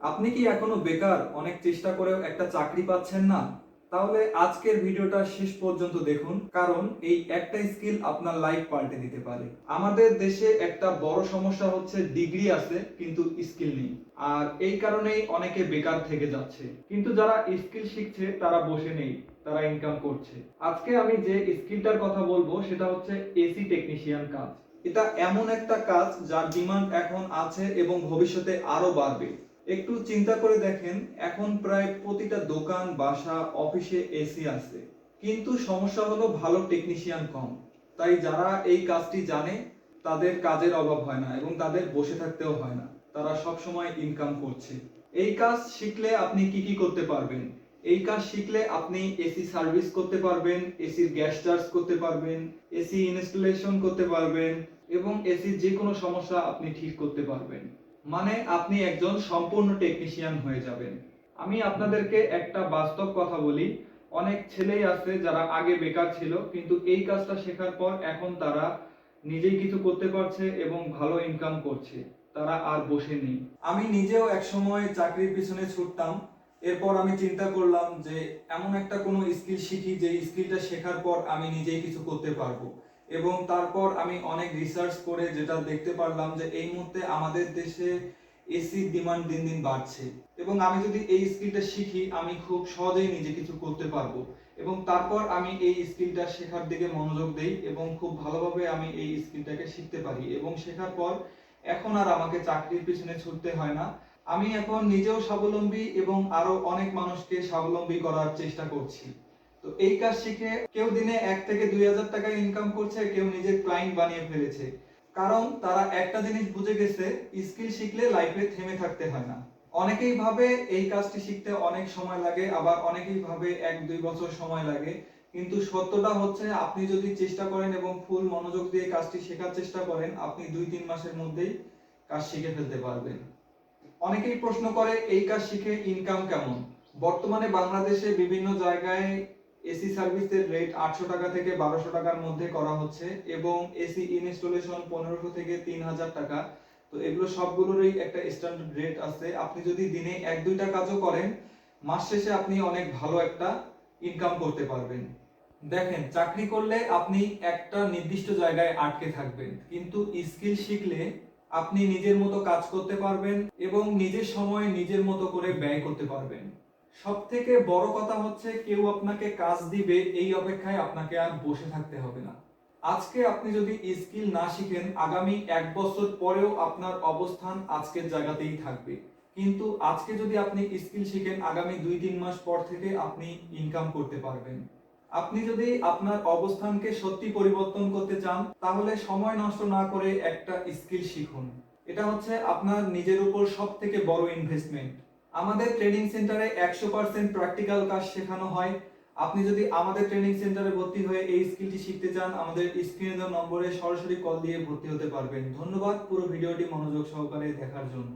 আপনি কি এখনো বেকার, অনেক চেষ্টা করেও একটা চাকরি পাচ্ছেন না? তাহলে আজকের ভিডিওটা শেষ পর্যন্ত দেখুন, কারণ এই একটা স্কিল আপনার লাইফ পাল্টে দিতে পারে। আমাদের দেশে একটা বড় সমস্যা হচ্ছে ডিগ্রি আছে কিন্তু স্কিল নেই, আর এই কারণেই অনেকে বেকার থেকে যাচ্ছে। কিন্তু যারা স্কিল শিখছে তারা বসে নেই, তারা ইনকাম করছে। আজকে আমি যে স্কিলটার কথা বলবো সেটা হচ্ছে এসি টেকনিশিয়ান কাজ। এটা এমন একটা কাজ যার ডিমান্ড এখন আছে এবং ভবিষ্যতে আরো বাড়বে। একটু চিন্তা করে দেখেন, এখন প্রায় প্রতিটা দোকান, বাসা, অফিসে এসি আছে, কিন্তু সমস্যা হলো ভালো টেকনিশিয়ান কম। তাই যারা এই কাজটি জানে তাদের কাজের অভাব হয় না এবং তাদের বসে থাকতেও হয় না, তারা সব সময় ইনকাম করছে। এই কাজ শিখলে আপনি কি কি করতে পারবেন? এই কাজ শিখলে আপনি এসি সার্ভিস করতে পারবেন, এসির গ্যাস চার্জ করতে পারবেন, এসি ইনস্টলেশন করতে পারবেন এবং এসির যে কোনো সমস্যা আপনি ঠিক করতে পারবেন। মানে আপনি একজন সম্পূর্ণ টেকনিশিয়ান হয়ে যাবেন। আমি আপনাদেরকে একটা বাস্তব কথা বলি, অনেক ছেলেই আছে যারা আগে বেকার ছিল কিন্তু এই কাজটা শেখার পর এখন তারা নিজেই কিছু করতে পারছে এবং ভালো ইনকাম করছে, তারা আর বসে নেই। আমি নিজেও একসময় চাকরির পিছনে ছুটতাম, এরপর আমি চিন্তা করলাম যে এমন একটা কোনো স্কিল শিখি যে স্কিলটা শেখার পর আমি নিজেই কিছু করতে পারবো। এবং তারপর আমি অনেক রিসার্চ করে যেটা দেখতে পারলাম যে এই মুহূর্তে আমাদের দেশে এসির ডিমান্ড দিন দিন বাড়ছে এবং আমি যদি এই স্কিলটা শিখি আমি খুব সহজেই নিজে কিছু করতে পারবো। এবং তারপর আমি এই স্কিলটা শেখার দিকে মনোযোগ দেই এবং খুব ভালোভাবে আমি এই স্কিলটাকে শিখতে পারি এবং শেখার পর এখন আর আমাকে চাকরির পিছনে ছুটতে হয় না। আমি এখন নিজেও স্বাবলম্বী এবং আরো অনেক মানুষকে স্বাবলম্বী করার চেষ্টা করছি। তো এই কাজ শিখে কেউ দিনে 1 থেকে 2 হাজার টাকা ইনকাম করছে, কেউ নিজের ক্লায়েন্ট বানিয়ে ফেলেছে। কারণ তারা একটা জিনিস বুঝে গেছে, স্কিল শিখলে লাইফে থেমে থাকতে হয় না। অনেকেই ভাবে এই কাজটি শিখতে অনেক সময় লাগে, আবার অনেকেই ভাবে 1-2 বছর সময় লাগে। কিন্তু সত্যটা হচ্ছে আপনি যদি চেষ্টা করেন এবং ফুল মনোযোগ দিয়ে কাজটি শেখার চেষ্টা করেন, আপনি 2-3 মাসের মধ্যেই কাজ শিখে ফেলতে পারবেন। অনেকেই প্রশ্ন করে এই কাজ শিখে ইনকাম কেমন? বর্তমানে বাংলাদেশে বিভিন্ন জায়গায় এসি সার্ভিসের রেট 800 টাকা থেকে 1200 টাকার মধ্যে করা হচ্ছে এবং এসি ইনস্টলেশন 1500 থেকে 3000 টাকা। তো এগুলো সবগুলোরই একটা স্ট্যান্ডার্ড রেট আছে। আপনি যদি দিনে 1-2টা কাজও করেন, মাস শেষে আপনি অনেক ভালো একটা ইনকাম করতে পারবেন। দেখেন, চাকরি করলে আপনি একটা নির্দিষ্ট জায়গায় আটকে থাকবেন, কিন্তু স্কিল শিখলে আপনি নিজের মতো কাজ করতে পারবেন এবং নিজের সময় নিজের মতো করে ব্যয় করতে পারবেন। সব থেকে বড় কথা হচ্ছে কেউ আপনাকে কাজ দিবে এই অপেক্ষায় আপনাকে আর বসে থাকতে হবে না। আজকে আপনি যদি স্কিল না শিখেন, আগামী 1 বছর পরেও আপনার অবস্থান আজকের জায়গাতেই থাকবে। কিন্তু আজকে যদি আপনি স্কিল শিখেন, আগামী 2-3 মাস পর থেকে আপনি ইনকাম করতে পারবেন। আপনি যদি আপনার অবস্থানকে সত্যি পরিবর্তন করতে চান, তাহলে সময় নষ্ট না করে একটা স্কিল শিখুন। এটা হচ্ছে আপনার নিজের উপর সবথেকে বড় ইনভেস্টমেন্ট। আমাদের ট্রেনিং সেন্টারে 100% প্র্যাকটিক্যাল কাজ শেখানো হয়। আপনি যদি আমাদের ট্রেনিং সেন্টারে ভর্তি হয়ে এই স্কিলটি শিখতে চান, আমাদের স্ক্রিনে দেওয়া নম্বরে সরাসরি কল দিয়ে ভর্তি হতে পারবেন। ধন্যবাদ পুরো ভিডিওটি মনোযোগ সহকারে দেখার জন্য।